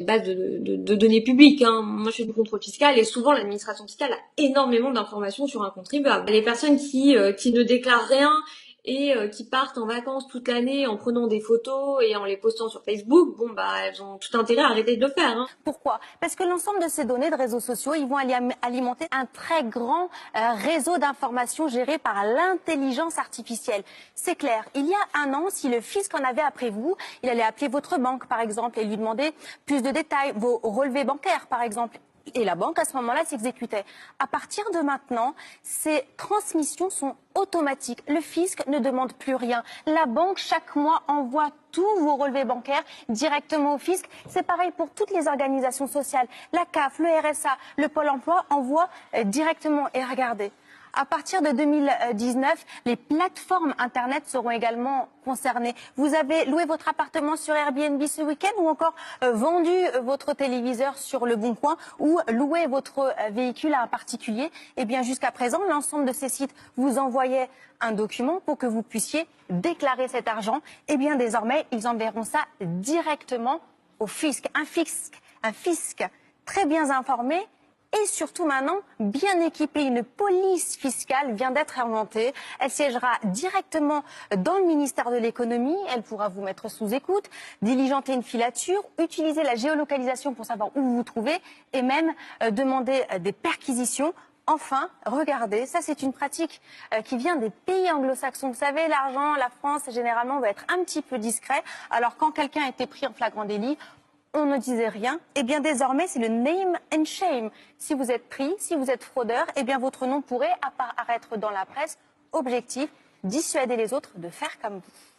Base de données publiques, hein. Moi, je fais du contrôle fiscal et souvent l'administration fiscale a énormément d'informations sur un contribuable. Les personnes qui ne déclarent rien et qui partent en vacances toute l'année en prenant des photos et en les postant sur Facebook, bon bah elles ont tout intérêt à arrêter de le faire, hein. Pourquoi? Parce que l'ensemble de ces données de réseaux sociaux, ils vont alimenter un très grand réseau d'informations géré par l'intelligence artificielle. C'est clair. Il y a un an, si le fisc en avait après vous, il allait appeler votre banque, par exemple, et lui demander plus de détails, vos relevés bancaires, par exemple. Et la banque, à ce moment-là, s'exécutait. À partir de maintenant, ces transmissions sont automatiques. Le fisc ne demande plus rien. La banque, chaque mois, envoie tous vos relevés bancaires directement au fisc. C'est pareil pour toutes les organisations sociales. La CAF, le RSA, le Pôle emploi envoient directement. Et regardez, à partir de 2019, les plateformes Internet seront également concernées. Vous avez loué votre appartement sur Airbnb ce week-end ou encore vendu votre téléviseur sur Le Bon Coin ou loué votre véhicule à un particulier. Eh bien, jusqu'à présent, l'ensemble de ces sites vous envoyaient un document pour que vous puissiez déclarer cet argent. Eh bien, désormais, ils enverront ça directement au fisc. Un fisc très bien informé. Et surtout maintenant, bien équipée, une police fiscale vient d'être inventée. Elle siégera directement dans le ministère de l'économie. Elle pourra vous mettre sous écoute, diligenter une filature, utiliser la géolocalisation pour savoir où vous vous trouvez et même demander des perquisitions. Enfin, regardez, ça c'est une pratique qui vient des pays anglo-saxons. Vous savez, l'argent, la France, généralement, va être un petit peu discret. Alors quand quelqu'un a été pris en flagrant délit, on ne disait rien. Eh bien, désormais, c'est le name and shame. Si vous êtes pris, si vous êtes fraudeur, eh bien, votre nom pourrait apparaître dans la presse. Objectif, dissuader les autres de faire comme vous.